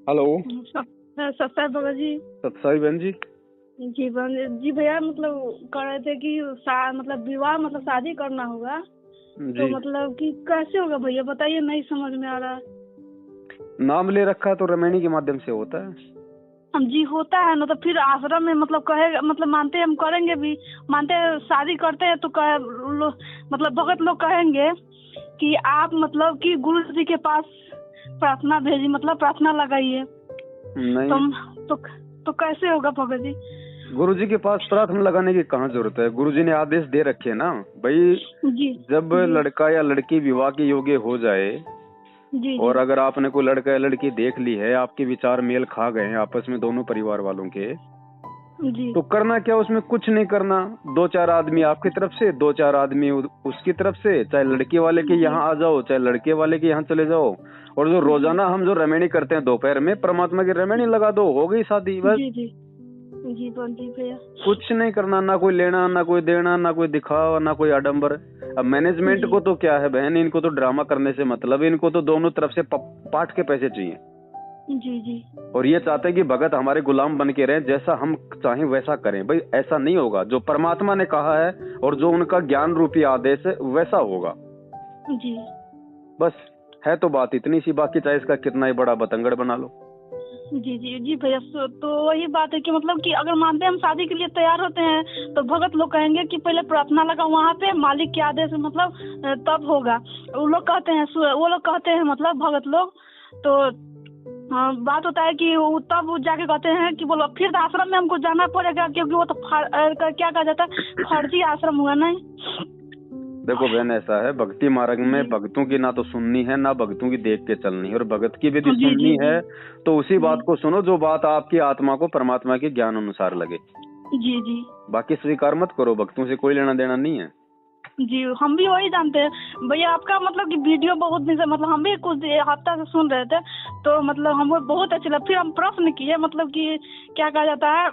Hello. सत्तर भगत जी। सत्साई बहन जी। जी जी भैया, मतलब कह रहे थे कि मतलब विवाह मतलब शादी करना होगा, तो जी। मतलब कि कैसे होगा भैया, बताइए, नहीं समझ में आ रहा है। नाम ले रखा तो रमैनी के माध्यम से होता है। हम जी होता है ना, तो फिर आश्रम में मतलब कहे, मतलब मानते हैं, हम करेंगे भी, मानते हैं, शादी करते हैं तो मतलब भगत लोग कहेंगे कि आप मतलब कि गुरु जी के पास प्रार्थना भेजी, मतलब प्रार्थना लगाइए, नहीं, तो कैसे होगा भगत जी? गुरुजी के पास प्रार्थना लगाने की कहाँ जरूरत है। गुरुजी ने आदेश दे रखे हैं ना भाई। जी जब जी लड़का या लड़की विवाह के योग्य हो जाए जी और जी अगर आपने कोई लड़का या लड़की देख ली है, आपके विचार मेल खा गए हैं आपस में दोनों परिवार वालों के, जी तो करना क्या, उसमें कुछ नहीं करना। 2-4 आदमी आपकी तरफ से, 2-4 आदमी उसकी तरफ से, चाहे लड़के वाले के जी यहाँ आ जाओ चाहे लड़के वाले के यहाँ चले जाओ। और जो रोजाना हम जो रमैनी करते हैं दोपहर में, परमात्मा की रमैनी लगा दो, हो गई शादी बस। जी जी जी जी भैया। कुछ नहीं करना, ना कोई लेना ना कोई देना, ना कोई दिखावा ना कोई आडंबर। अब मैनेजमेंट जी को तो क्या है बहन, इनको तो ड्रामा करने से मतलब, इनको तो दोनों तरफ से पाट के पैसे चाहिए। जी जी और ये चाहते हैं कि भगत हमारे गुलाम बन के रहे, जैसा हम चाहें वैसा करें। भाई ऐसा नहीं होगा। जो परमात्मा ने कहा है और जो उनका ज्ञान रूपी आदेश है वैसा होगा। जी बस है तो बात इतनी सी, बाकी चाहे इसका कितना ही बड़ा बतंगड़ बना लो। जी जी जी भैया, तो वही बात है कि मतलब कि अगर मानते हैं हम शादी के लिए तैयार होते हैं, तो भगत लोग कहेंगे कि पहले प्रार्थना लगा वहाँ पे, मालिक के आदेश मतलब तब होगा। वो लोग कहते हैं मतलब भगत लोग, तो बात होता है कि वो तब जाके कहते हैं कि बोलो फिर आश्रम में हमको जाना पड़ेगा, क्योंकि वो तो क्या कहा जाता है, फर्जी आश्रम हुआ। नहीं, देखो बहन, ऐसा है, भक्ति मार्ग में जी भक्तों की ना तो सुननी है ना भक्तों की देख के चलनी है। और भगत की यदि जी जी सुननी जी है तो उसी जी बात को सुनो जो बात आपकी आत्मा को परमात्मा के ज्ञान अनुसार लगे। जी जी बाकी स्वीकार मत करो, भक्तों से कोई लेना देना नहीं है। जी, हम भी वही जानते हैं भैया। आपका मतलब कि वीडियो बहुत दिन से, मतलब हम भी कुछ हफ्ता से सुन रहे थे, तो मतलब हमको बहुत अच्छा लगा। फिर हम प्रश्न किए, मतलब कि क्या कहा जाता है,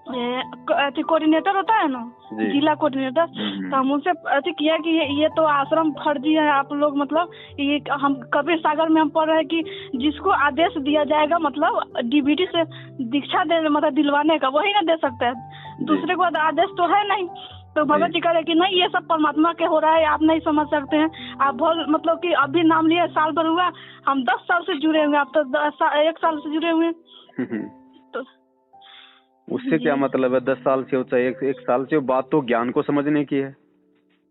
कोऑर्डिनेटर होता है ना, जिला कोऑर्डिनेटर, तो हम उनसे अति किया कि ये तो आश्रम फर्जी है आप लोग, मतलब ये हम कबीर सागर में हम पढ़ रहे हैं कि जिसको आदेश दिया जाएगा मतलब डीबीटी से दीक्षा दे, मतलब दिलवाने का, वही ना दे सकता है, दूसरे को आदेश तो है नहीं। तो भगत जी कह रहे कि नहीं, ये सब परमात्मा के हो रहा है, आप नहीं समझ सकते हैं। आप बहुत मतलब कि अभी नाम लिए साल भर हुआ, हम 10 साल से जुड़े हुए, आप तो 1 साल से जुड़े हुए तो उससे क्या मतलब है 10 साल से हो चाहे एक साल से हो, बात तो ज्ञान को समझने की है।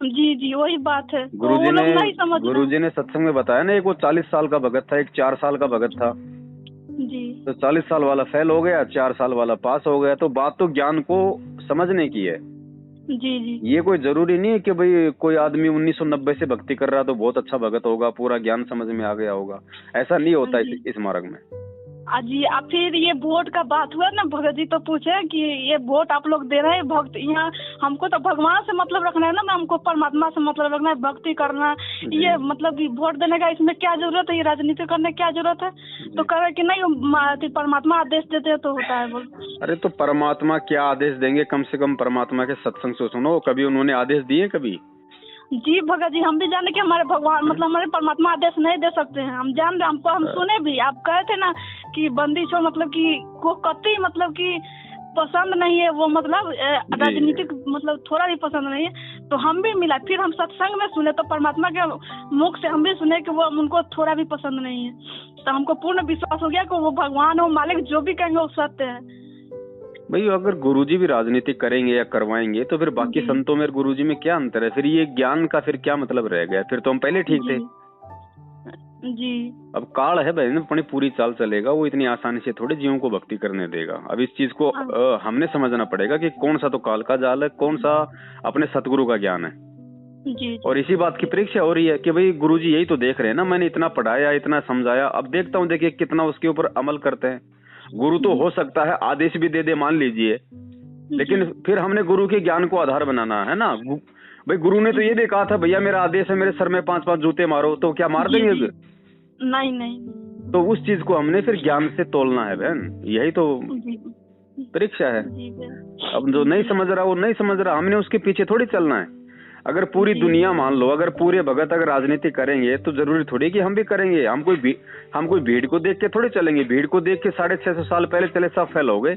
जी जी वही बात है, वो लोग नहीं समझ रहे। गुरुजी ने सत्संग में बताया ना, एक वो 40 साल का भगत था, एक 4 साल का भगत था। जी तो 40 साल वाला फेल हो गया, 4 साल वाला पास हो गया। तो बात तो ज्ञान को समझने की है। जी जी ये कोई जरूरी नहीं है कि भाई कोई आदमी 1990 से भक्ति कर रहा तो बहुत अच्छा भगत होगा, पूरा ज्ञान समझ में आ गया होगा। ऐसा नहीं होता इस मार्ग में। जी। अब फिर ये वोट का बात हुआ ना, भगत जी तो पूछे कि ये वोट आप लोग दे रहे हैं, भक्त यहाँ हमको तो भगवान से मतलब रखना है ना, हमको परमात्मा से मतलब रखना है, भक्ति करना है। ये मतलब वोट देने का इसमें क्या जरूरत है, ये राजनीति करने की क्या जरूरत है? तो कह रहे कि नहीं, परमात्मा आदेश देते हैं तो होता है। बोल, अरे तो परमात्मा क्या आदेश देंगे? कम से कम परमात्मा के सत्संग से सुनो, कभी उन्होंने आदेश दिए कभी? जी भगत जी, हम भी जाने कि हमारे भगवान मतलब हमारे परमात्मा आदेश नहीं दे सकते हैं, हम जान रहे, हम सुने भी। आप कहे थे ना कि बंदी छो, मतलब कि को कति मतलब कि पसंद नहीं है वो, मतलब राजनीतिक मतलब थोड़ा भी पसंद नहीं है। तो हम भी मिला, फिर हम सत्संग में सुने तो परमात्मा के मुख से हम भी सुने कि वो उनको थोड़ा भी पसंद नहीं है। तो हमको पूर्ण विश्वास हो गया कि वो भगवान हो, मालिक जो भी कहेंगे वो सत्य है। भाई अगर गुरुजी भी राजनीति करेंगे या करवाएंगे तो फिर बाकी संतों में गुरुजी में क्या अंतर है? फिर ये ज्ञान का फिर क्या मतलब रह गया? फिर तो हम पहले ठीक थे। जी अब काल है बहन, अपनी पूरी चाल चलेगा, वो इतनी आसानी से थोड़े जीवों को भक्ति करने देगा। अब इस चीज को हमने समझना पड़ेगा कि कौन सा तो काल का जाल है, कौन सा अपने सतगुरु का ज्ञान है। जी और इसी बात की परीक्षा हो रही है कि भाई गुरुजी यही तो देख रहे हैं ना, मैंने इतना पढ़ाया इतना समझाया, अब देखता हूँ देखिए कितना उसके ऊपर अमल करते हैं। गुरु तो हो सकता है आदेश भी दे दे, मान लीजिए, लेकिन फिर हमने गुरु के ज्ञान को आधार बनाना है ना। भाई गुरु ने तो ये भी कहा था, भैया मेरा आदेश है मेरे सर में 5-5 जूते मारो, तो क्या मार देंगे? नहीं। तो उस चीज को हमने फिर ज्ञान से तोलना है बहन, यही तो परीक्षा है। अब जो नहीं समझ रहा वो नहीं समझ रहा, हमने उसके पीछे थोड़ी चलना है। अगर पूरी दुनिया मान लो, अगर पूरे भगत अगर राजनीति करेंगे तो जरूरी थोड़ी कि हम भी करेंगे। हम कोई भीड़ को देख के थोड़ी चलेंगे। भीड़ को देख के 650 साल पहले चले सब फेल हो गए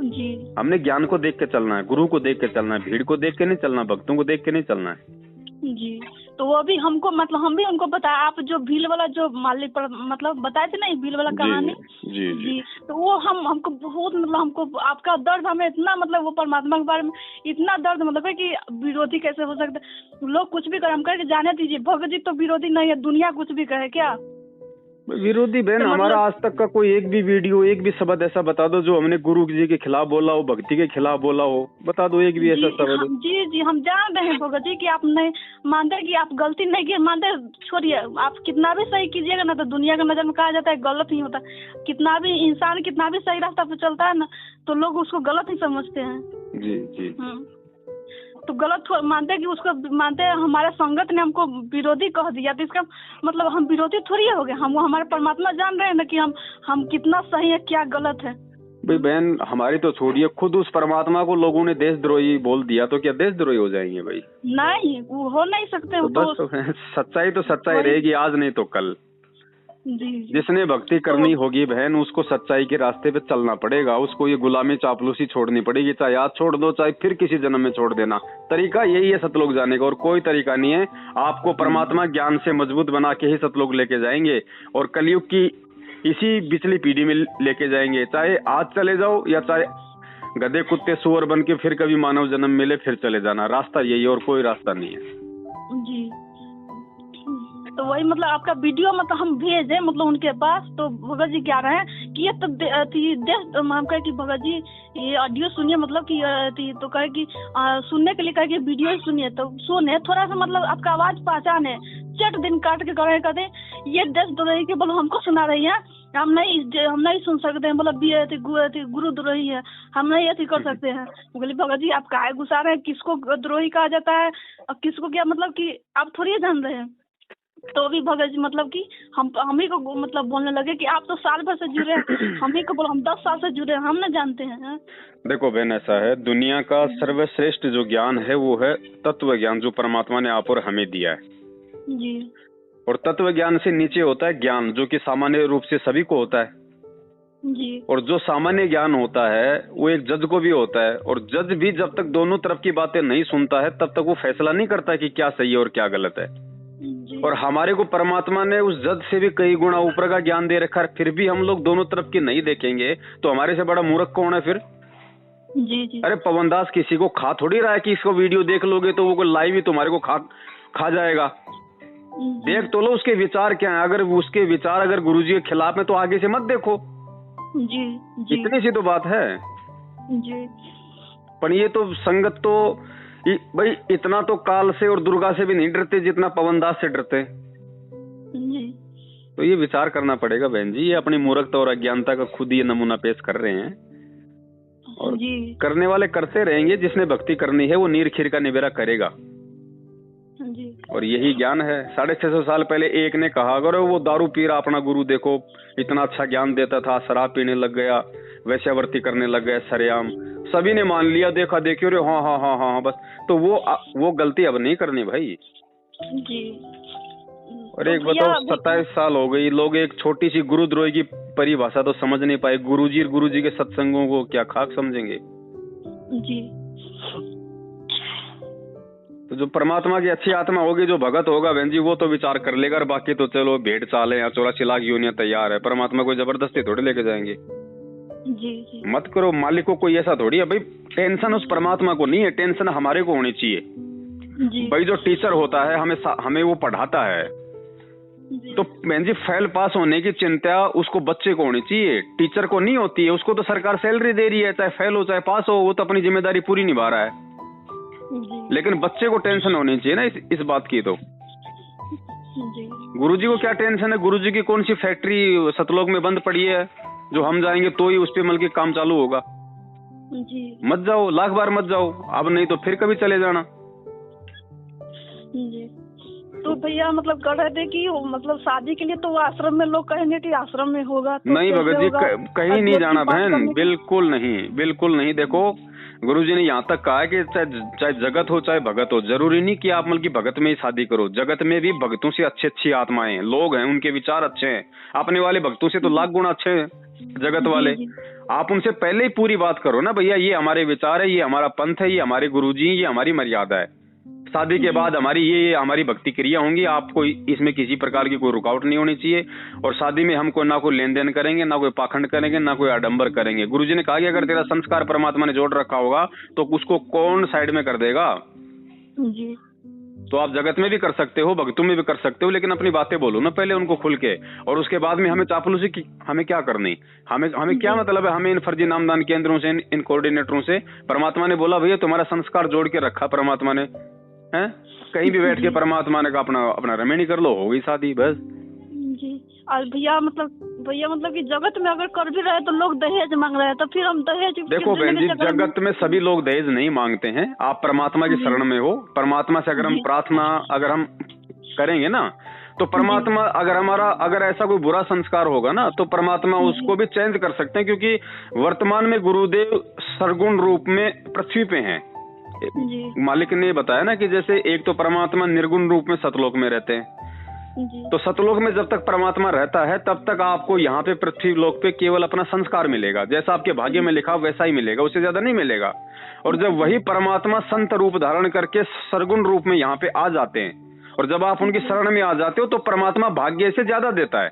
जी। हमने ज्ञान को देख के चलना है, गुरु को देख के चलना है, भीड़ को देख के नहीं चलना, भक्तों को देख के नहीं चलना है जी। तो वो भी हमको मतलब हम भी उनको बताया, आप जो भील वाला जो मालिक पर मतलब बताए थे ना भील वाला कहानी। जी जी। तो वो हमको बहुत मतलब हमको आपका दर्द हमें इतना मतलब वो परमात्मा के बारे में इतना दर्द मतलब है कि विरोधी कैसे हो सकते, लोग कुछ भी करे हम कहे जाने दीजिए, भगत जी तो विरोधी नहीं है, दुनिया कुछ भी कहे क्या विरोधी बहन। तो हमारा आज तक का कोई एक भी वीडियो, एक भी शब्द ऐसा बता दो जो हमने गुरु जी के खिलाफ बोला हो, भक्ति के खिलाफ बोला हो, बता दो एक भी ऐसा शब्द। जी जी, हम जान रहे हैं भगत जी कि आप नहीं मानते, कि आप गलती नहीं की मानते, छोड़िए आप कितना भी सही कीजिएगा ना तो दुनिया की नजर में कहा जाता है गलत ही होता है। कितना भी इंसान कितना भी सही रास्ता पे चलता है ना तो लोग उसको गलत ही समझते हैं। जी जी। तो गलत मानते कि उसको मानते हैं, हमारे संगत ने हमको विरोधी कह दिया तो इसका मतलब हम विरोधी थोड़ी हो गए। हम हमारे परमात्मा जान रहे हैं ना कि हम कितना सही है क्या गलत है। भाई बहन हमारी तो छोड़िए, खुद उस परमात्मा को लोगों ने देशद्रोही बोल दिया तो क्या देशद्रोही हो जाएंगे भाई? नहीं, वो हो नहीं सकते। तो बस सच्चाई तो सच्चाई रहेगी, आज नहीं तो कल। जी। जिसने भक्ति करनी होगी बहन उसको सच्चाई के रास्ते पे चलना पड़ेगा, उसको ये गुलामी चापलूसी छोड़नी पड़ेगी, चाहे आज छोड़ दो चाहे फिर किसी जन्म में छोड़ देना। तरीका यही है सतलोक जाने का, और कोई तरीका नहीं है। आपको परमात्मा ज्ञान से मजबूत बना के ही सतलोक लेके जाएंगे और कलयुग की इसी पिछली पीढ़ी में लेके जाएंगे। चाहे आज चले जाओ या चाहे गधे कुत्ते सुअर बन के फिर कभी मानव जन्म मिले फिर चले जाना, रास्ता यही और कोई रास्ता नहीं है। जी। तो वही मतलब आपका वीडियो मतलब हम भेजे मतलब उनके पास, तो भगत जी क्या रहे हैं कि ये तो देश हम कहे कि भगत जी ये ऑडियो सुनिए, मतलब कि तो कहे कि सुनने के लिए कहे कि वीडियो ही सुनिए, तो सुने थोड़ा सा मतलब आपका आवाज पहचाने, चट दिन काट के करे कहते ये देशद्रोही के बोलो हमको सुना रही है, हम नहीं सुन सकते हैं, मतलब गुरु द्रोही है, हम नहीं ऐसी कर सकते हैं। बोले भगत जी आप काहे गुस्सा रहे हैं, किसको द्रोही कहा जाता है और किसको क्या, मतलब कि आप थोड़ी जान रहे हैं। तो भी भगत जी मतलब कि हम ही को मतलब बोलने लगे कि आप तो साल भर से जुड़े हैं, हम ही को बोलो हम 10 साल से जुड़े हैं, हम न जानते हैं। देखो बहन ऐसा है, दुनिया का सर्वश्रेष्ठ जो ज्ञान है वो है तत्व ज्ञान, जो परमात्मा ने आप और हमें दिया है जी। और तत्व ज्ञान से नीचे होता है ज्ञान, जो कि सामान्य रूप से सभी को होता है जी। और जो सामान्य ज्ञान होता है वो एक जज को भी होता है, और जज भी जब तक दोनों तरफ की बातें नहीं सुनता है तब तक वो फैसला नहीं करता कि क्या सही है और क्या गलत है। और हमारे को परमात्मा ने उस जज से भी कई गुना ऊपर का ज्ञान दे रखा है, फिर भी हम लोग दोनों तरफ की नहीं देखेंगे तो हमारे से बड़ा मूर्ख कौन है फिर? जी जी। अरे पवनदास किसी को खा थोड़ी रहा है कि इसको वीडियो देख लोगे तो वो लाइव ही तुम्हारे को खा जाएगा। देख तो लो उसके विचार क्या है, अगर उसके विचार अगर गुरुजी के खिलाफ है तो आगे से मत देखो। जी जी। इतनी सी तो बात है जी। पर ये तो संगत तो भाई इतना तो काल से और दुर्गा से भी नहीं डरते जितना पवनदास से डरते। तो ये विचार करना पड़ेगा बहन जी, ये अपनी मूर्खता और अज्ञानता का खुद ये नमूना पेश कर रहे हैं और जी। करने वाले करते रहेंगे। जिसने भक्ति करनी है वो नीर खीर का निबेरा करेगा जी। और यही ज्ञान है। 650 साल पहले एक ने कहा अगर वो दारू पी रहा, अपना गुरु देखो इतना अच्छा ज्ञान देता था, शराब पीने लग गया, वैश्यावृत्ति करने लग गया सरेआम, सभी ने मान लिया, देखा देखियो रे हाँ हाँ हाँ हाँ बस। तो वो गलती अब नहीं करनी भाई जी। और एक बताओ 27 साल हो गई, लोग एक छोटी सी गुरुद्रोही की परिभाषा तो समझ नहीं पाए। गुरुजी के सत्संगों को क्या खाक समझेंगे जी। तो जो परमात्मा की अच्छी आत्मा होगी, जो भगत होगा बहन जी, वो तो विचार कर लेगा, और बाकी तो चलो भेड़ चाले या 84 लाख योनियां तैयार है, परमात्मा को जबरदस्ती थोड़ी लेके जाएंगे। जी जी। मत करो, मालिक को कोई ऐसा थोड़ी है भाई, टेंशन उस परमात्मा को नहीं है, टेंशन हमारे को होनी चाहिए जी। भाई। जो टीचर होता है हमें वो पढ़ाता है, तो बहन जी फेल पास होने की चिंता उसको बच्चे को होनी चाहिए, टीचर को नहीं होती है। उसको तो सरकार सैलरी दे रही है, चाहे फेल हो चाहे पास हो, वो तो अपनी जिम्मेदारी पूरी निभा रहा है। लेकिन बच्चे को टेंशन होनी चाहिए ना इस बात की। तो गुरुजी को क्या टेंशन है? गुरुजी की कौन सी फैक्ट्री सतलोक में बंद पड़ी है जो हम जाएंगे तो ही उस पे मिल के काम चालू होगा? जी। मत जाओ, लाख बार मत जाओ, अब नहीं तो फिर कभी चले जाना। जी। तो भैया मतलब कह रहे थे कि मतलब शादी के लिए तो आश्रम में लोग कहेंगे कि आश्रम में होगा, तो नहीं भगत जी, कहीं नहीं जाना बहन, बिल्कुल नहीं, बिल्कुल नहीं। देखो गुरुजी ने यहाँ तक कहा है कि चाहे जगत हो चाहे भगत हो, जरूरी नहीं कि आप मतलब भगत में ही शादी करो। जगत में भी भक्तों से अच्छी अच्छी आत्माएं लोग हैं, उनके विचार अच्छे हैं, अपने वाले भक्तों से तो लाख गुना अच्छे हैं जगत वाले। आप उनसे पहले ही पूरी बात करो ना, भैया ये हमारे विचार है, ये हमारा पंथ है, ये हमारे गुरुजी, ये हमारी मर्यादा है। शादी के बाद हमारी ये हमारी भक्ति क्रिया होंगी, आपको इसमें किसी प्रकार की कोई रुकावट नहीं होनी चाहिए। और शादी में हमको ना कोई लेन देन करेंगे, ना कोई पाखंड करेंगे, ना कोई आडंबर करेंगे। गुरुजी ने कहा कि अगर तेरा संस्कार परमात्मा ने जोड़ रखा होगा तो उसको कौन साइड में कर देगा जी। तो आप जगत में भी कर सकते हो, भक्तों में भी कर सकते हो, लेकिन अपनी बातें बोलो ना पहले उनको खुल के। और उसके बाद में हमें चापलूसी की हमें क्या करनी, हमें क्या मतलब है। हमें इन फर्जी नामदान केंद्रों से, इन कोऑर्डिनेटरों से परमात्मा ने बोला भैया तुम्हारा संस्कार जोड़ के रखा परमात्मा ने, है कहीं भी बैठ के परमात्मा ने कहा अपना रमणी कर लो, हो गई शादी बस जी। और भैया मतलब कि जगत में अगर कर भी रहे तो लोग दहेज मांग रहे हैं, तो फिर हम दहेज। देखो बहन जी, जगत में सभी लोग दहेज नहीं मांगते हैं। आप परमात्मा की शरण में हो, परमात्मा से अगर हम प्रार्थना अगर हम करेंगे ना तो परमात्मा अगर ऐसा कोई बुरा संस्कार होगा ना तो परमात्मा उसको भी चेंज कर सकते हैं, क्योंकि वर्तमान में गुरुदेव सरगुण रूप में पृथ्वी पे हैं। मालिक ने बताया ना कि जैसे एक तो परमात्मा निर्गुण रूप में सतलोक में रहते हैं, तो सतलोक में जब तक परमात्मा रहता है तब तक आपको यहाँ पे पृथ्वी लोक पे केवल अपना संस्कार मिलेगा, जैसा आपके भाग्य में लिखा वैसा ही मिलेगा, उससे ज्यादा नहीं मिलेगा। और जब वही परमात्मा संत रूप धारण करके सरगुण रूप में यहाँ पे आ जाते हैं, और जब आप उनकी शरण में आ जाते हो तो परमात्मा भाग्य से ज्यादा देता है।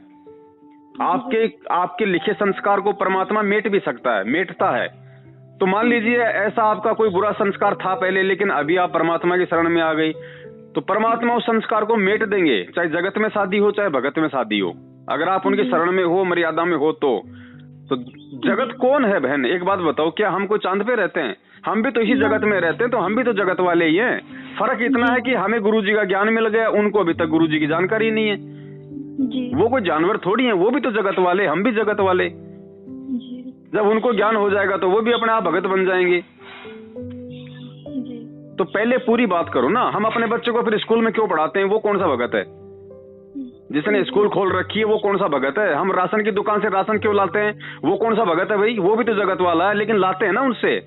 आपके लिखे संस्कार को परमात्मा मेटता है। तो मान लीजिए ऐसा आपका कोई बुरा संस्कार था पहले, लेकिन अभी आप परमात्मा की शरण में आ गई तो परमात्मा उस संस्कार को मेट देंगे, चाहे जगत में शादी हो चाहे भगत में शादी हो। अगर आप उनकी शरण में हो, मर्यादा में हो तो जगत कौन है बहन, एक बात बताओ, क्या हम कोई चांद पे रहते हैं? हम भी तो इसी जगत में रहते हैं, तो हम भी तो जगत वाले ही हैं। फर्क इतना है कि हमें गुरुजी का ज्ञान मिल गया, उनको अभी तक गुरुजी की जानकारी नहीं है जी। वो कोई जानवर थोड़ी है, वो भी तो जगत वाले, हम भी जगत वाले जी। जब उनको ज्ञान हो जाएगा तो वो भी अपने आप भगत बन जाएंगे जी। तो पहले पूरी बात करो ना। हम अपने बच्चों को फिर स्कूल में क्यों पढ़ाते हैं? वो कौन सा भगत है? जिसने स्कूल खोल रखी है वो कौन सा भगत है? हम राशन की दुकान से राशन क्यों लाते हैं? वो कौन सा भगत है भाई? वो भी तो जगत वाला है, लेकिन लाते हैं ना उनसे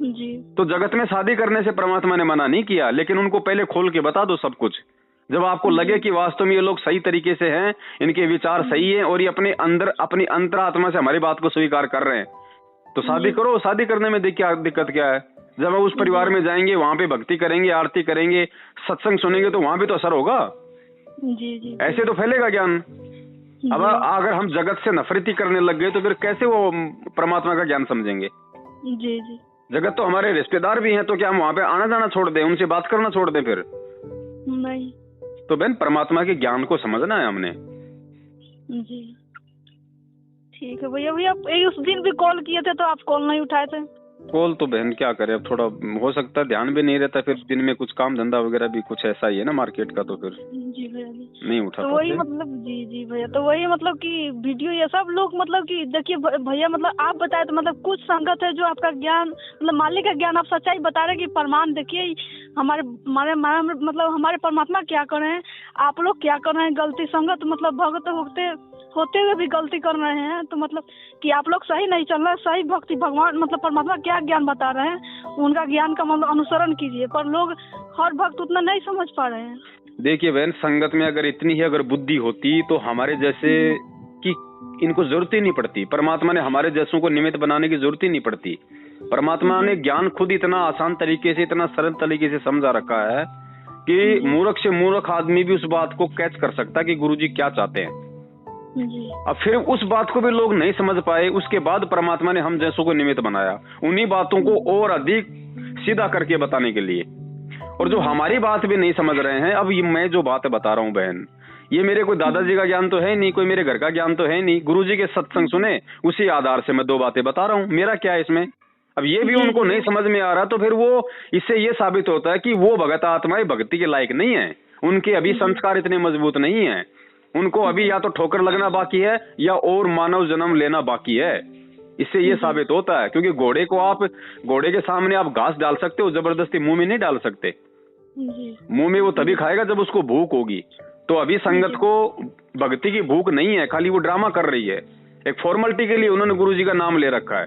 जी। तो जगत में शादी करने से परमात्मा ने मना नहीं किया, लेकिन उनको पहले खोल के बता दो सब कुछ। जब आपको लगे कि वास्तव में ये लोग सही तरीके से हैं, इनके विचार सही हैं और ये अपने अंदर अपनी अंतरात्मा से हमारी बात को स्वीकार कर रहे हैं, तो शादी करो। शादी करने में दिक्कत क्या है? जब हम उस परिवार में जाएंगे, वहां पे भक्ति करेंगे, आरती करेंगे, सत्संग सुनेंगे, तो वहां भी तो असर होगा जी जी। ऐसे तो फैलेगा ज्ञान। अब अगर हम जगत से नफरती करने लग गए तो फिर कैसे वो परमात्मा का ज्ञान समझेंगे जी जी। जगत तो हमारे रिश्तेदार भी हैं, तो क्या हम वहां पे आना जाना छोड़ दें, उनसे बात करना छोड़ दें? फिर नहीं। तो बहन परमात्मा के ज्ञान को समझना है हमने जी। ठीक है भैया उस दिन भी कॉल किए थे तो आप कॉल नहीं उठाए थे। कॉल तो बहन क्या करे, अब थोड़ा हो सकता है ध्यान भी नहीं रहता, फिर दिन में कुछ काम धंधा वगैरह भी कुछ ऐसा ही है ना मार्केट का, तो फिर जी भैया नहीं उठा। तो वही मतलब जी भैया, तो वही मतलब कि वीडियो ये सब लोग मतलब कि देखिए भैया, मतलब आप बताए तो मतलब कुछ संगत है जो आपका ज्ञान मतलब मालिक का ज्ञान आप सच्चाई बता रहे कि प्रमाण देखिए हमारे मतलब हमारे परमात्मा क्या कर रहे हैं, आप लोग क्या कर रहे हैं, गलती संगत मतलब भगत होते हुए भी गलती कर रहे हैं, तो मतलब कि आप लोग सही नहीं चल रहे, सही भक्ति भगवान मतलब परमात्मा क्या ज्ञान बता रहे हैं उनका ज्ञान का मतलब अनुसरण कीजिए, पर लोग हर भक्त उतना नहीं समझ पा रहे हैं। देखिए बहन, संगत में अगर इतनी ही अगर बुद्धि होती तो हमारे जैसे कि इनको जरूरत ही नहीं पड़ती, परमात्मा ने हमारे जैसों को निमित्त बनाने की जरूरत ही नहीं पड़ती। परमात्मा ने ज्ञान खुद इतना आसान तरीके से, इतना सरल तरीके से समझा रखा है कि मूर्ख से मूर्ख आदमी भी उस बात को कैच कर सकता है कि गुरुजी क्या चाहते हैं जी। अब फिर उस बात को भी लोग नहीं समझ पाए, उसके बाद परमात्मा ने हम जैसों को निमित्त बनाया उन्हीं बातों को और अधिक सीधा करके बताने के लिए। और जो हमारी बात भी नहीं समझ रहे हैं, अब ये मैं जो बात बता रहा हूँ बहन, ये मेरे कोई दादाजी का ज्ञान तो है नहीं, कोई मेरे घर का ज्ञान तो है नहीं, गुरुजी के सत्संग सुने उसी आधार से मैं दो बातें बता रहा हूँ, मेरा क्या है इसमें। अब ये भी उनको नहीं समझ में आ रहा, तो फिर वो इससे ये साबित होता है कि वो भगत आत्माएं भक्ति के लायक नहीं है, उनके अभी संस्कार इतने मजबूत नहीं है, उनको अभी या तो ठोकर लगना बाकी है या और मानव जन्म लेना बाकी है। इससे ये साबित होता है, क्योंकि घोड़े के सामने आप घास डाल सकते हो, जबरदस्ती मुंह में नहीं डाल सकते। मुंह में वो तभी खाएगा जब उसको भूख होगी। तो अभी संगत को भक्ति की भूख नहीं है, खाली वो ड्रामा कर रही है। एक फॉर्मेलिटी के लिए उन्होंने गुरुजी का नाम ले रखा है।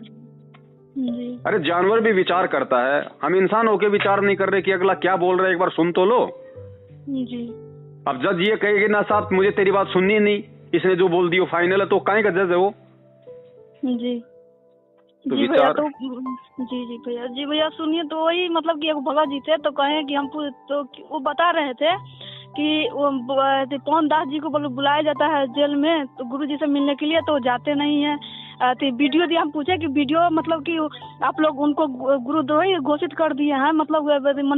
अरे जानवर भी विचार करता है, हम इंसान होके विचार नहीं कर रहे कि अगला क्या बोल रहा है, एक बार सुन तो लो। अब जज ये कहेगी ना साहब मुझे तेरी बात सुननी नहीं, इसने जो बोल दी वो फाइनल है, तो काहे का जज है वो? जी तो जी भैया, तो जी भैया सुनिए, तो वही मतलब कि एक भगत जी थे, तो कहे कि हम तो वो बता रहे थे कि वो पवन दास जी को बुलाया जाता है जेल में, तो गुरु जी से मिलने के लिए, तो जाते नहीं है। तो वीडियो दिया, हम पूछे कि वीडियो मतलब कि आप लोग उनको गुरुद्रोही घोषित कर दिए हैं, मतलब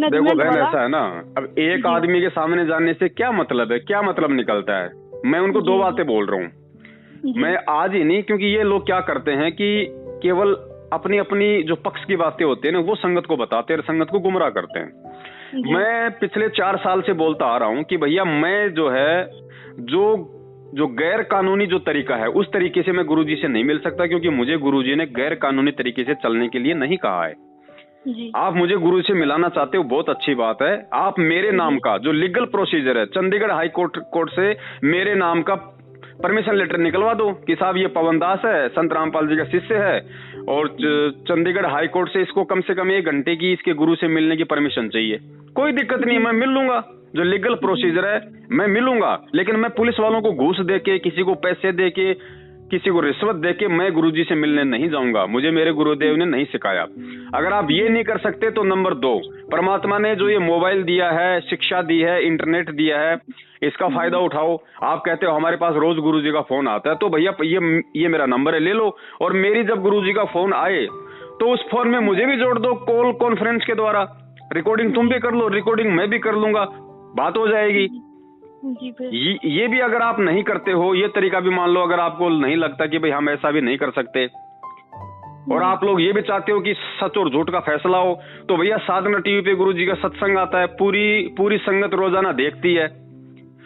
देखो बहन ऐसा है ना, अब एक आदमी के सामने जाने से क्या मतलब है, क्या मतलब निकलता है? मैं उनको दो बातें बोल रहा हूँ, मैं आज ही नहीं, क्योंकि ये लोग क्या करते हैं कि केवल अपनी अपनी जो पक्ष की बातें होती है ना वो संगत को बताते हैं, संगत को गुमराह करते हैं। मैं पिछले 4 साल से बोलता आ रहा हूं कि भैया मैं जो है जो गैर कानूनी जो तरीका है उस तरीके से मैं गुरुजी से नहीं मिल सकता, क्योंकि मुझे गुरुजी ने गैर कानूनी तरीके से चलने के लिए नहीं कहा है। आप मुझे गुरु से मिलाना चाहते हो, बहुत अच्छी बात है। आप मेरे नाम का जो लीगल प्रोसीजर है, चंडीगढ़ हाई कोर्ट से मेरे नाम का परमिशन लेटर निकलवा दो कि साहब ये पवन दास है, संत रामपाल जी का शिष्य है, और चंडीगढ़ हाई कोर्ट से इसको कम से कम 1 घंटे की इसके गुरु से मिलने की परमिशन चाहिए। कोई दिक्कत नहीं, मैं मिल लूंगा, जो लीगल प्रोसीजर है मैं मिलूंगा। लेकिन मैं पुलिस वालों को घूस देके, किसी को पैसे देके, किसी को रिश्वत देके मैं गुरुजी से मिलने नहीं जाऊंगा, मुझे मेरे गुरुदेव ने नहीं सिखाया। अगर आप ये नहीं कर सकते तो नंबर 2, परमात्मा ने जो ये मोबाइल दिया है, शिक्षा दी है, इंटरनेट दिया है, इसका फायदा उठाओ। आप कहते हो हमारे पास रोज गुरुजी का फोन आता है, तो भैया ये मेरा नंबर है, ले लो, और मेरी जब गुरुजी का फोन आए तो उस फोन में मुझे भी जोड़ दो कॉल कॉन्फ्रेंस के द्वारा, रिकॉर्डिंग तुम भी कर लो, रिकॉर्डिंग मैं भी कर लूंगा, बात हो जाएगी। ये भी अगर आप नहीं करते हो, ये तरीका भी मान लो, अगर आपको नहीं लगता कि भाई हम ऐसा भी नहीं कर सकते, और आप लोग ये भी चाहते हो कि सच और झूठ का फैसला हो, तो भैया साधना टीवी पे गुरुजी का सत्संग आता है, पूरी संगत रोजाना देखती है।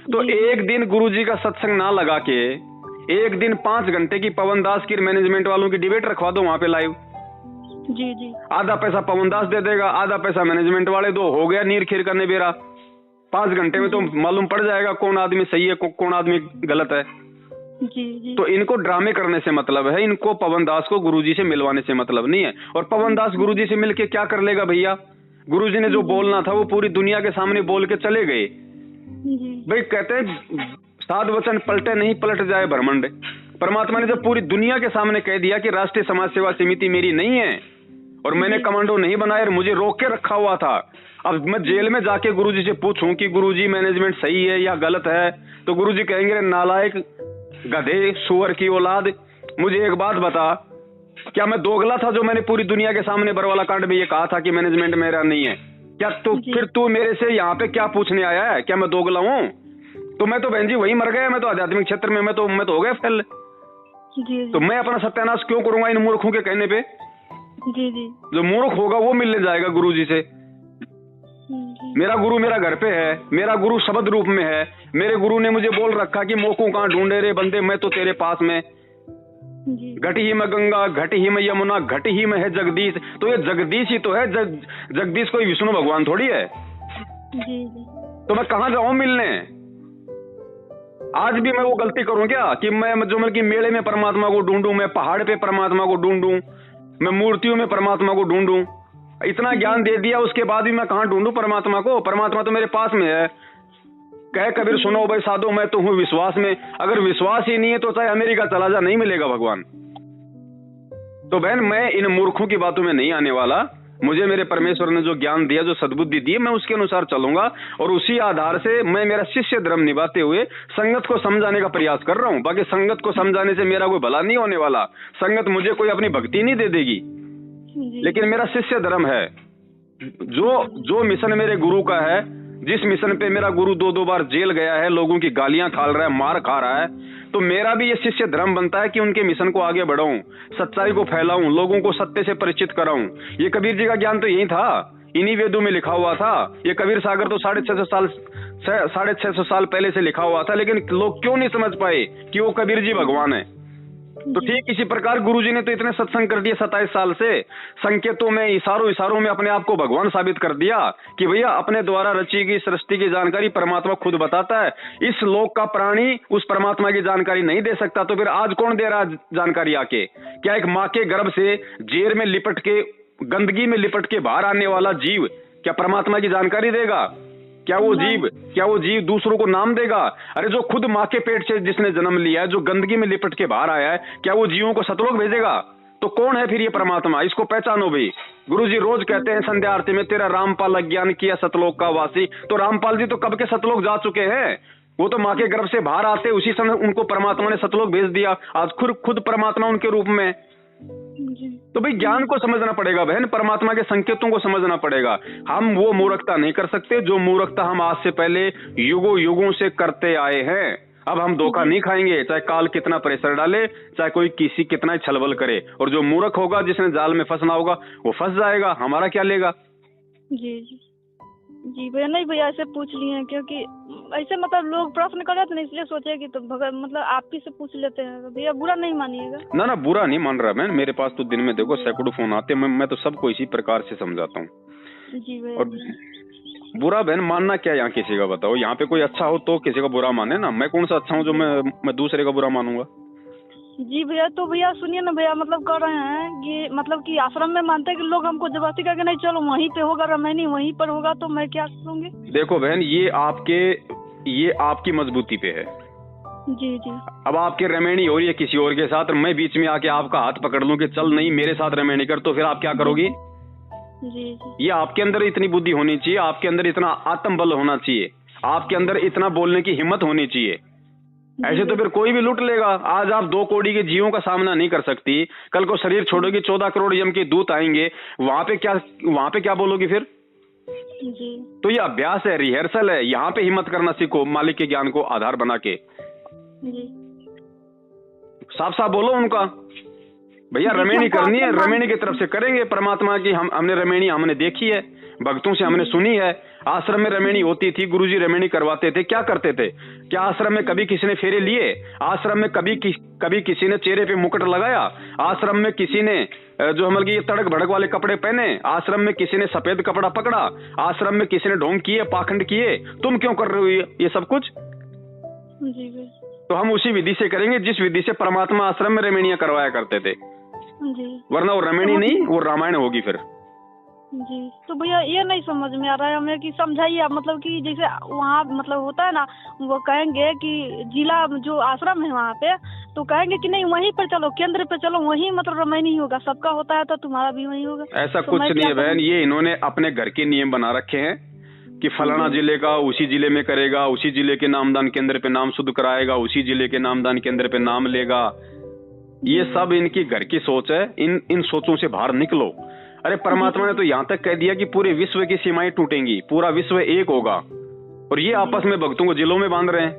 तो एक दिन गुरुजी का सत्संग ना लगा के एक दिन 5 घंटे की पवन दास की मैनेजमेंट वालों की डिबेट रखवा दो वहां पे लाइव। जी आधा पैसा पवन दास दे देगा, आधा पैसा मैनेजमेंट वाले दो, हो गया नीर खीर का निबेरा। 5 घंटे में तो मालूम पड़ जाएगा कौन आदमी सही है, कौन आदमी गलत है। जी। तो इनको ड्रामे करने से मतलब है, इनको पवन दास को गुरुजी से मिलवाने से मतलब नहीं है। और पवन दास गुरुजी से मिलके क्या कर लेगा भैया? गुरुजी ने जो बोलना था वो पूरी दुनिया के सामने बोल के चले गए। भाई कहते हैं 7 वचन पलटे नहीं पलट जाए ब्रह्मांड। परमात्मा ने जब पूरी दुनिया के सामने कह दिया कि राष्ट्रीय समाज सेवा समिति मेरी नहीं है और मैंने कमांडो नहीं बनाया और मुझे रोक के रखा हुआ था, अब मैं जेल में जाके गुरुजी से पूछूं कि गुरुजी मैनेजमेंट सही है या गलत है, तो गुरुजी कहेंगे नालायक, गधे, सुअर की औलाद, मुझे एक बात बता, क्या मैं दोगला था जो मैंने पूरी दुनिया के सामने बरवाला कांड में ये कहा था कि मैनेजमेंट मेरा नहीं है? क्या फिर तू मेरे से यहाँ पे क्या पूछने आया है? क्या मैं दोगला हूँ? तो मैं तो बहन जी वही मर गया, मैं तो आध्यात्मिक क्षेत्र में मैं तो हो गया फेल। तो मैं अपना सत्यानाश क्यों करूंगा इन मूर्खों के कहने पे? जी। जो मूर्ख होगा वो मिलने जाएगा गुरुजी से। मेरा गुरु मेरा घर पे है, मेरा गुरु शब्द रूप में है। मेरे गुरु ने मुझे बोल रखा कि मोकू कहाँ ढूंढे रे बंदे, मैं तो तेरे पास में। घट ही में गंगा, घट ही में यमुना, घट ही में है जगदीश। तो ये जगदीश ही तो है, जगदीश कोई विष्णु भगवान थोड़ी है। तो मैं कहाँ जाऊं मिलने? आज भी मैं वो गलती करूं क्या कि मैं जो मतलब कि मेले में परमात्मा को ढूंढूं, मैं पहाड़ पे परमात्मा को ढूंढूं, मैं मूर्तियों में परमात्मा को ढूंढूं? इतना ज्ञान दे दिया उसके बाद भी मैं कहाँ ढूंढूं परमात्मा को? परमात्मा तो मेरे पास में है। कह कबीर सुनो भाई साधो, मैं तो हूं विश्वास में। अगर विश्वास ही नहीं है तो चाहे अमेरिका चला जा, नहीं मिलेगा भगवान। तो बहन मैं इन मूर्खों की बातों में नहीं आने वाला। मुझे मेरे परमेश्वर ने जो ज्ञान दिया, जो सद्बुद्धि दी, मैं उसके अनुसार चलूंगा और उसी आधार से मैं मेरा शिष्य धर्म निभाते हुए संगत को समझाने का प्रयास कर रहा हूं। बाकी संगत को समझाने से मेरा कोई भला नहीं होने वाला। संगत मुझे कोई अपनी भक्ति नहीं दे देगी, लेकिन मेरा शिष्य धर्म है। जो मिशन मेरे गुरु का है, जिस मिशन पे मेरा गुरु 2 बार जेल गया है, लोगों की गालियां खा रहा है, मार खा रहा है, तो मेरा भी ये शिष्य धर्म बनता है कि उनके मिशन को आगे बढ़ाऊं, सच्चाई को फैलाऊं, लोगों को सत्य से परिचित कराऊं। ये कबीर जी का ज्ञान तो यही था, इन्हीं वेदों में लिखा हुआ था। ये कबीर सागर तो 650 साल पहले से लिखा हुआ था, लेकिन लोग क्यों नहीं समझ पाए कि वो कबीर जी भगवान है? तो ठीक इसी प्रकार गुरुजी ने तो इतने सत्संग कर दिए 27 साल से, संकेतों में इशारों में अपने आप को भगवान साबित कर दिया कि भैया अपने द्वारा रची गई सृष्टि की जानकारी परमात्मा खुद बताता है। इस लोक का प्राणी उस परमात्मा की जानकारी नहीं दे सकता, तो फिर आज कौन दे रहा है जानकारी आके? क्या एक माँ के गर्भ से जेर में लिपट के, गंदगी में लिपट के बाहर आने वाला जीव क्या परमात्मा की जानकारी देगा? क्या वो जीव दूसरों को नाम देगा? अरे जो खुद माँ के पेट से जिसने जन्म लिया है, जो गंदगी में लिपट के बाहर आया है, क्या वो जीवों को सतलोक भेजेगा? तो कौन है फिर ये परमात्मा? इसको पहचानो भाई। गुरुजी रोज कहते हैं संध्या आरती में, तेरा रामपाल अज्ञान किया सतलोक का वासी। तो रामपाल जी तो कब के सतलोक जा चुके हैं। वो तो माँ के गर्भ से बाहर आते उसी समय उनको परमात्मा ने सतलोक भेज दिया। आज खुद परमात्मा उनके रूप में। तो भाई ज्ञान को समझना पड़ेगा बहन, परमात्मा के संकेतों को समझना पड़ेगा। हम वो मूर्खता नहीं कर सकते जो मूर्खता हम आज से पहले युगों से करते आए हैं। अब हम धोखा नहीं खाएंगे, चाहे काल कितना प्रेशर डाले, चाहे कोई किसी कितना छलबल करे। और जो मूर्ख होगा, जिसने जाल में फंसना होगा, वो फंस जाएगा, हमारा क्या लेगा। जी भैया, नहीं भैया ऐसे पूछ लिए हैं क्योंकि ऐसे मतलब लोग प्रश्न कर रहे थे ना, इसलिए सोचे कि तो मतलब आप ही से पूछ लेते हैं। भैया बुरा नहीं मानिएगा। ना बुरा नहीं मान रहा मैं। मेरे पास तो दिन में देखो सैकड़ों फोन आते हैं, मैं तो सबको इसी प्रकार से समझाता हूँ। जी भैया। और बुरा बहन मानना क्या यहाँ किसी का, बताओ। यहाँ पे कोई अच्छा हो तो किसी का बुरा माने ना। मैं कौन सा अच्छा हूँ जो मैं दूसरे का बुरा मानूंगा। जी भैया, तो भैया सुनिए ना भैया, मतलब कर रहे हैं कि मतलब कि आश्रम में मानते हैं कि लोग हमको जबरदस्ती करके नहीं, चलो वहीं पे होगा रमैनी, वहीं पर होगा, तो मैं क्या करूँगी। देखो बहन, ये आपकी मजबूती पे है। जी। अब आपके रमैनी हो रही है किसी और के साथ, और मैं बीच में आके आपका हाथ पकड़ लूं कि चल नहीं मेरे साथ रमैनी कर, तो फिर आप क्या करोगी। जी। ये आपके अंदर इतनी बुद्धि होनी चाहिए, आपके अंदर इतना आत्मबल होना चाहिए, आपके अंदर इतना बोलने की हिम्मत होनी चाहिए। ऐसे तो फिर कोई भी लूट लेगा। आज आप 2 करोड़ के जीवों का सामना नहीं कर सकती, कल को शरीर छोड़ोगी 14 करोड़ यम के दूत आएंगे, वहां पे क्या बोलोगी फिर। जी। तो ये अभ्यास है, रिहर्सल है। यहाँ पे हिम्मत करना सीखो, मालिक के ज्ञान को आधार बना के। जी। साफ बोलो उनका, भैया रमैनी करनी है, रमैनी की तरफ से करेंगे। परमात्मा की हमने रमैनी हमने देखी है, भक्तों से हमने सुनी है। आश्रम में रमैनी होती थी, गुरुजी रमैनी करवाते थे। क्या करते थे? क्या आश्रम में कभी किसी ने फेरे लिए? आश्रम में कभी किसी ने चेहरे पे मुकुट लगाया? आश्रम में किसी ने जो हम ये तड़क भड़क वाले कपड़े पहने? आश्रम में किसी ने सफेद कपड़ा पकड़ा? आश्रम में किसी ने ढोंग किए, पाखंड किए? तुम क्यों कर रहे हो ये सब कुछ? जी। तो हम उसी विधि से करेंगे जिस विधि से परमात्मा आश्रम में रमैनियां करवाया करते थे। जी। वरना वो रमैनी नहीं, वो रामायण होगी फिर। जी। तो भैया ये नहीं समझ में आ रहा है हमें कि समझाइए आप, मतलब कि जैसे वहाँ मतलब होता है ना, वो कहेंगे कि जिला जो आश्रम है वहाँ पे, तो कहेंगे कि नहीं वहीं पर चलो, केंद्र पे चलो, वहीं मतलब रमैनी होगा। सबका होता है तो तुम्हारा भी वहीं होगा। ऐसा तो कुछ नहीं है बहन, ये इन्होंने अपने घर के नियम बना रखे हैं कि फलाना जिले का उसी जिले में करेगा, उसी जिले के नामदान केंद्र पे नाम शुद्ध कराएगा, उसी जिले के नामदान केंद्र पे नाम लेगा। ये सब इनकी घर की सोच है। इन सोचों से बाहर निकलो। अरे परमात्मा ने तो यहाँ तक कह दिया कि पूरे विश्व की सीमाएं टूटेंगी, पूरा विश्व एक होगा, और ये आपस में भक्तों को जिलों में बांध रहे हैं।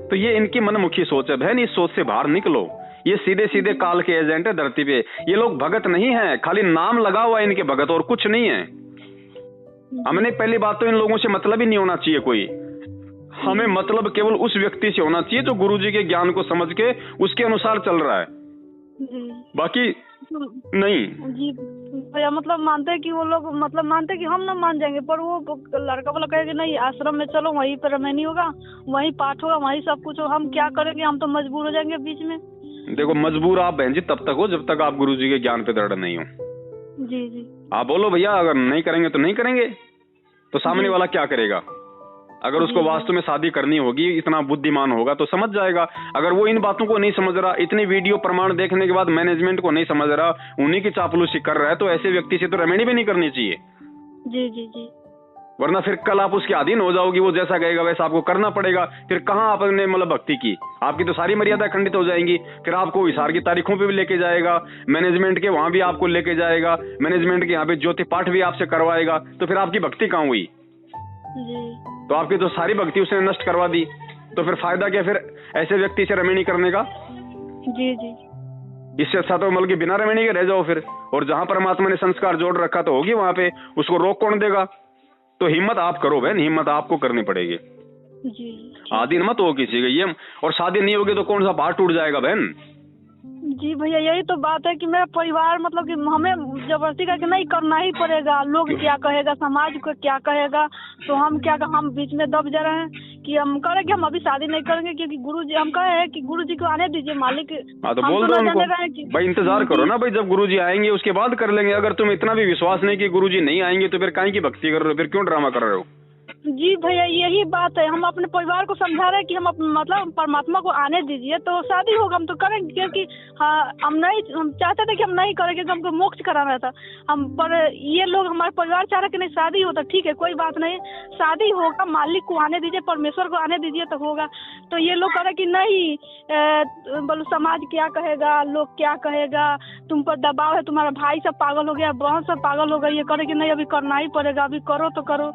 तो ये इनकी मनमुखी सोच है बहन, इस सोच से बाहर निकलो। ये सीधे काल के एजेंट है धरती पे। ये लोग भगत नहीं है, खाली नाम लगा हुआ है इनके भगत, और कुछ नहीं है। हमने पहली बात तो इन लोगों से मतलब ही नहीं होना चाहिए कोई। हमें मतलब केवल उस व्यक्ति से होना चाहिए जो गुरुजी के ज्ञान को समझ के उसके अनुसार चल रहा है, बाकी नहीं। जी भैया, मतलब मानते हैं कि वो लोग मतलब मानते हैं कि हम ना मान जाएंगे, पर वो लड़का वाला कहेगा नहीं आश्रम में चलो, वहीं पर रमैनी होगा, वहीं पाठ होगा, वहीं सब कुछ हो। हम क्या करेंगे, हम तो मजबूर हो जाएंगे बीच में। देखो मजबूर आप बहन जी तब तक हो जब तक आप गुरुजी के ज्ञान पे दृढ़ नहीं हो। जी। आप बोलो भैया अगर नहीं करेंगे तो नहीं करेंगे, तो सामने वाला क्या करेगा? अगर उसको वास्तव में शादी करनी होगी, इतना बुद्धिमान होगा तो समझ जाएगा। अगर वो इन बातों को नहीं समझ रहा, इतनी वीडियो प्रमाण देखने के बाद मैनेजमेंट को नहीं समझ रहा, उन्हीं की चापलूसी कर रहा है, तो ऐसे व्यक्ति से तो रमैनी भी नहीं करनी चाहिए। जी। वरना फिर कल आप उसके अधीन हो जाओगी, वो जैसा कहेगा वैसा आपको करना पड़ेगा। फिर कहाँ आपने मतलब भक्ति की, आपकी तो सारी मर्यादा खंडित हो जाएंगी। फिर आपको हिसार की तारीखों पे भी लेके जाएगा, मैनेजमेंट के वहां भी आपको लेके जाएगा, मैनेजमेंट के यहाँ पे ज्योति पाठ भी आपसे करवाएगा, तो फिर आपकी भक्ति कहाँ हुई? तो आपकी तो सारी भक्ति उसने नष्ट करवा दी, तो फिर फायदा क्या फिर ऐसे व्यक्ति से रमैनी करने का? जी। इससे अच्छा तो मतलब कि बिना रमैनी के रह जाओ फिर। और जहां परमात्मा ने संस्कार जोड़ रखा तो होगी वहां पे, उसको रोक कौन देगा? तो हिम्मत आप करो बहन, हिम्मत आपको करनी पड़ेगी। जी आदि मत हो किसी का ये, और शादी नहीं होगी तो कौन सा बात टूट जाएगा बहन। जी भैया, यही तो बात है कि मेरा परिवार मतलब कि हमें जबरदस्ती करके नहीं करना ही पड़ेगा। लोग क्या कहेगा, समाज को क्या कहेगा, तो हम हम बीच में दब जा रहे हैं कि हम करेंगे, हम अभी शादी नहीं करेंगे क्योंकि गुरुजी हम कहे हैं कि गुरुजी को आने दीजिए मालिक। हाँ तो बोल दो उनको भाई इंतजार करो ना भाई, जब गुरुजी आएंगे उसके बाद कर लेंगे। अगर तुम इतना भी विश्वास नहीं कि गुरुजी नहीं आएंगे तो फिर काहे की भक्ति कर रहे हो, फिर क्यों ड्रामा कर रहे हो। जी भैया, यही बात है, हम अपने परिवार को समझा रहे हैं कि हम मतलब परमात्मा को आने दीजिए तो शादी होगा, हम तो करेंगे क्योंकि हाँ हम चाहते थे कि हम नहीं करेंगे क्योंकि हमको मोक्ष कराना था हम, पर ये लोग हमारे परिवार चाह रहे कि नहीं शादी हो तो ठीक है कोई बात नहीं, शादी होगा, मालिक को आने दीजिए, परमेश्वर को आने दीजिए तो होगा। तो ये लोग कह रहे कि नहीं बोलो समाज क्या कहेगा, लोग क्या कहेगा, तुम पर दबाव है, तुम्हारा भाई सब पागल हो गया, बहन सब पागल हो गई, ये करे कि नहीं अभी करना ही पड़ेगा, अभी करो तो करो।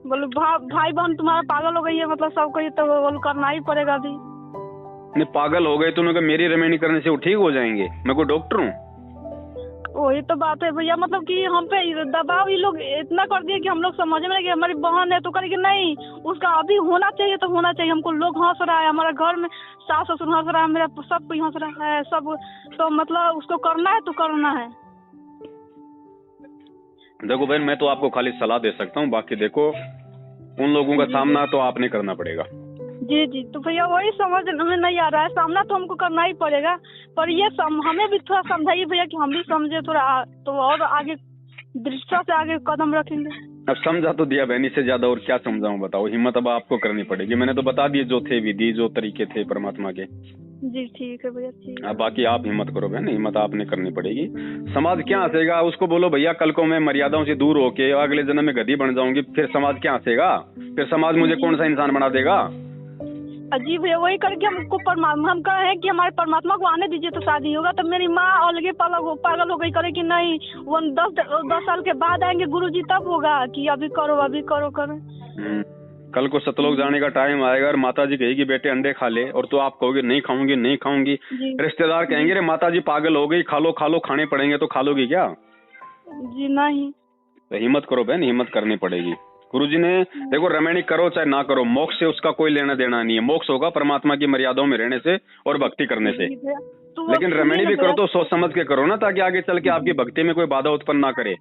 बोलो भाई बहन तुम्हारा पागल हो गई है, मतलब सबको ये तो बोलो करना ही पड़ेगा अभी। नहीं पागल हो गए तो उन्होंने मेरी रेमेडी करने से वो ठीक हो जाएंगे, मैं कोई डॉक्टर हूँ। वही तो बात है भैया, मतलब कि हम पे दबाव ये लोग इतना कर दिए कि हम लोग समझ में कि हमारी बहन है तो करेंगे नहीं, उसका अभी होना चाहिए तो होना चाहिए। हमको लोग हंस रहा है, हमारा घर में सास ससुर हंस रहा है, मेरा सब कोई हंस रहा है सब, तो मतलब उसको करना है तो करना है। देखो बहन मैं तो आपको खाली सलाह दे सकता हूँ, बाकी देखो उन लोगों का सामना तो आपने करना पड़ेगा। जी जी, तो भैया वही समझ हमें नहीं आ रहा है, सामना तो हमको करना ही पड़ेगा, पर ये हमें भी थोड़ा समझाइए भैया कि हम भी समझे थोड़ा, तो और आगे दृष्टि से आगे कदम रखेंगे। अब समझा तो दिया बहन, इससे ज्यादा और क्या समझाऊं बताओ। हिम्मत अब आपको करनी पड़ेगी, मैंने तो बता दिए जो थे विधि जो तरीके थे परमात्मा के। जी ठीक है भैया, ठीक है। बाकी आप हिम्मत करो बहन, हिम्मत आपने करनी पड़ेगी। समाज क्या हंसेगा, उसको बोलो भैया कल को मैं मर्यादाओं से दूर होके अगले जन्म में गधी बन जाऊंगी, फिर समाज क्या हंसेगा, फिर समाज मुझे कौन सा इंसान बना देगा। अजीब है, वही करके हमको हम कहे हैं कि हमारे परमात्मा को आने दीजिए तो शादी होगा। तो मेरी माँ अलगे पागल हो गई करे कि नहीं वो 10 साल के बाद आएंगे गुरुजी तब होगा कि अभी करो अभी करो करो। कल को सतलोक जाने का टाइम आएगा और माता जी कहेगी बेटे अंडे खा ले, और तो आप कहोगे नहीं खाऊंगी नहीं खाऊंगी, रिश्तेदार कहेंगे रे माता जी पागल हो गई, खा लो खाने पड़ेंगे, तो खा लोगी क्या। जी नहीं, तो हिम्मत करो बहन, हिम्मत करनी पड़ेगी। गुरुजी ने देखो रमणी करो चाहे ना करो, मोक्ष से उसका कोई लेना देना नहीं है। मोक्ष होगा परमात्मा की मर्यादाओं में रहने से और भक्ति करने से, लेकिन रमणी भी करो तो सोच समझ के करो ना, ताकि आगे चल के आपकी भक्ति में कोई बाधा उत्पन्न ना करे।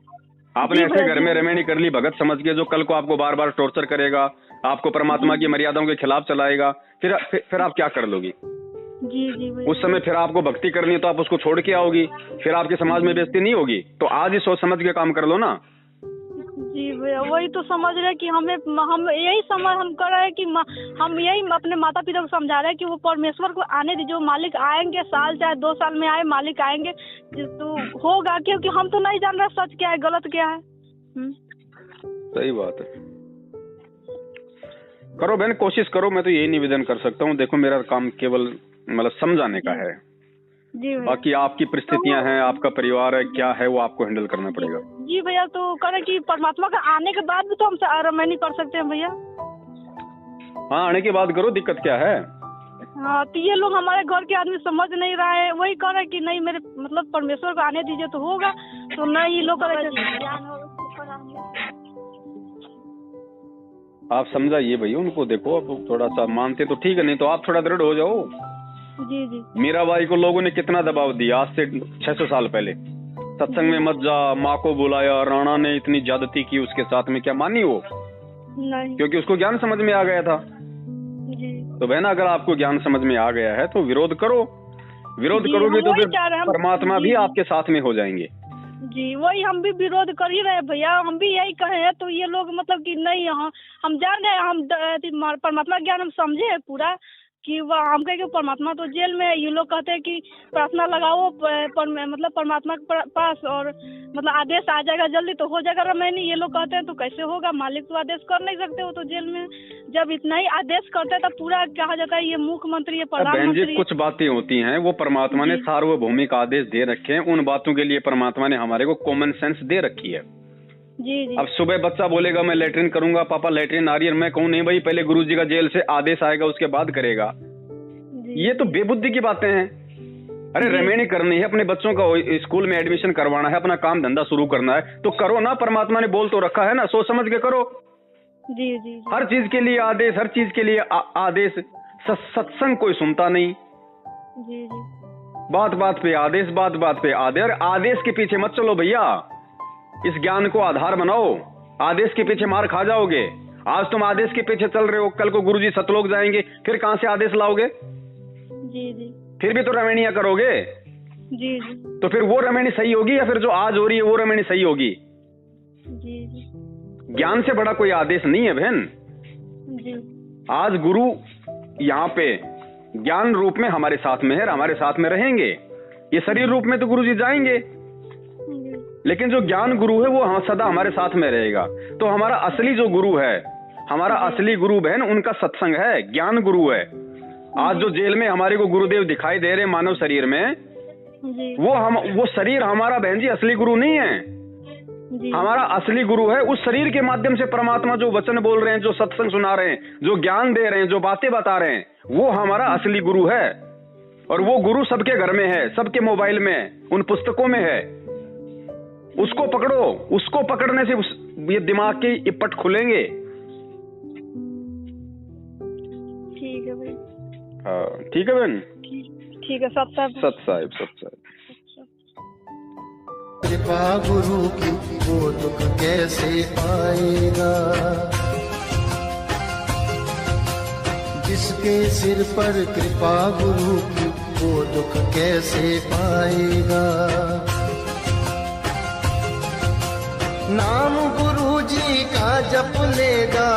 आपने ऐसे घर में रमणी कर ली भगत समझ के, जो कल को आपको बार बार टॉर्चर करेगा, आपको परमात्मा की मर्यादाओं के खिलाफ चलाएगा, फिर आप क्या कर लोगी। जी उस समय फिर आपको भक्ति करनी है तो आप उसको छोड़ के आओगी, फिर आपके समाज में बेइज्जती नहीं होगी। तो आज ही सोच समझ के काम कर लो ना। जी भैया, वही तो समझ रहे कि हम यही समझ हम कर रहे हैं कि हम यही अपने माता पिता को समझा रहे हैं कि वो परमेश्वर को आने दीजिए, मालिक आएंगे, साल चाहे 2 साल में आए मालिक आएंगे तो होगा, क्योंकि हम तो नहीं जान रहे सच क्या है गलत क्या है। सही बात है, करो बहन कोशिश करो, मैं तो यही निवेदन कर सकता हूँ। देखो मेरा काम केवल मतलब समझाने का है, जी बाकी आपकी परिस्थितियां हैं, आपका परिवार है, क्या है वो आपको हैंडल करना पड़ेगा। जी भैया, तो करें कि परमात्मा का आने के बाद भी तो हम रमणी कर सकते हैं भैया। हाँ आने के बाद करो, दिक्कत क्या है। हाँ तो ये लोग हमारे घर के आदमी समझ नहीं रहा है, वही कह रहे कि नहीं मेरे मतलब परमेश्वर को आने दीजिए तो होगा, तो नहीं ये लोग आप समझाइए भैया उनको। देखो अब थोड़ा सा मानते तो ठीक है, नहीं तो आप थोड़ा दृढ़ हो जाओ। जी जी, मीराबाई को लोगों ने कितना दबाव दिया, आज से 600 साल पहले, सत्संग में मत जा, माँ को बुलाया, राणा ने इतनी ज्यादती की उसके साथ में, क्या मानी वो नहीं, क्योंकि उसको ज्ञान समझ में आ गया था। जी तो बहन अगर आपको ज्ञान समझ में आ गया है तो विरोध करो, विरोध करोगे तो फिर परमात्मा भी आपके साथ में हो जाएंगे। जी वही हम भी विरोध कर ही रहे भैया, हम भी यही कहे हैं, तो ये लोग मतलब कि नहीं हम जान रहे हैं, हम परमात्मा ज्ञान हम समझे है पूरा कि वह हम कहे कि परमात्मा तो जेल में है। ये लोग कहते हैं कि प्रार्थना लगाओ मतलब परमात्मा के पास और मतलब आदेश आ जाएगा जल्दी तो हो जाएगा रमैनी। ये लोग कहते हैं तो कैसे होगा, मालिक तो आदेश कर नहीं सकते, वो तो जेल में। जब इतना ही आदेश करते हैं तब पूरा कहा जाता है ये मुख्यमंत्री है प्रधानमंत्री। कुछ बातें होती हैं वो परमात्मा ने सार्वभौमिक आदेश दे रखे हैं, उन बातों के लिए परमात्मा ने हमारे को कॉमन सेंस दे रखी है। जी। अब सुबह बच्चा बोलेगा मैं लेटरिन करूंगा, पापा लेटरिन आ रही है, मैं कहूँ नहीं भाई पहले गुरुजी का जेल से आदेश आएगा उसके बाद करेगा। ये तो बेबुद्धि की बातें हैं। अरे रमैनी करनी है, अपने बच्चों का स्कूल में एडमिशन करवाना है, अपना काम धंधा शुरू करना है तो करो ना, परमात्मा ने बोल तो रखा है ना, सोच समझ के करो। जी जी हर चीज के लिए आदेश, हर चीज के लिए आदेश। सत्संग कोई सुनता नहीं। जी जी। बात बात पे आदेश, बात बात पे आदेश। और आदेश के पीछे मत चलो भैया, इस ज्ञान को आधार बनाओ। आदेश के पीछे मार खा जाओगे। आज तुम आदेश के पीछे चल रहे हो, कल को गुरुजी सतलोक जाएंगे, फिर कहां से आदेश लाओगे? जी जी। फिर भी तो रमणीय करोगे। जी जी। तो फिर वो रमणी सही होगी या फिर जो आज हो रही है वो रमणी सही होगी? जी जी। ज्ञान से बड़ा कोई आदेश नहीं है बहन। जी। आज गुरु यहाँ पे ज्ञान रूप में हमारे साथ में है, हमारे साथ में रहेंगे। ये शरीर रूप में तो गुरुजी जाएंगे, लेकिन जो ज्ञान गुरु है वो सदा हमारे साथ में रहेगा। तो हमारा असली जो गुरु है, हमारा असली गुरु बहन, उनका सत्संग है, ज्ञान गुरु है। आज जो जेल में हमारे को गुरुदेव दिखाई दे रहे मानव शरीर में, वो शरीर हमारा बहन जी असली गुरु नहीं है। हमारा असली गुरु है उस शरीर के माध्यम से परमात्मा जो वचन बोल रहे हैं, जो सत्संग सुना रहे हैं, जो ज्ञान दे रहे हैं, जो बातें बता रहे हैं, वो हमारा असली गुरु है। और वो गुरु सबके घर में है, सबके मोबाइल में है, उन पुस्तकों में है। उसको पकड़ो, उसको पकड़ने से ये दिमाग के ये पट खुलेंगे। ठीक है भाई। हाँ ठीक है बहन, ठीक है। सत साहिब। कृपा गुरु की वो दुख कैसे पाएगा, जिसके सिर पर कृपा गुरु की वो दुख कैसे पाएगा। नाम गुरु जी का जप लेगा,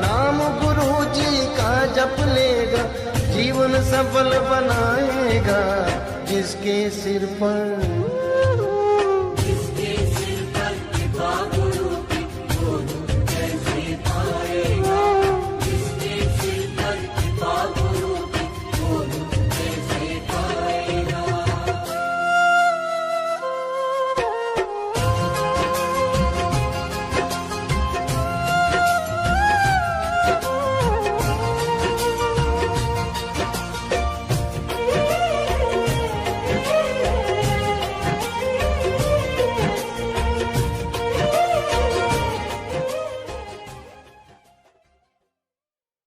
नाम गुरु जी का जप लेगा, जीवन सफल बनाएगा। जिसके सिर पर कृपा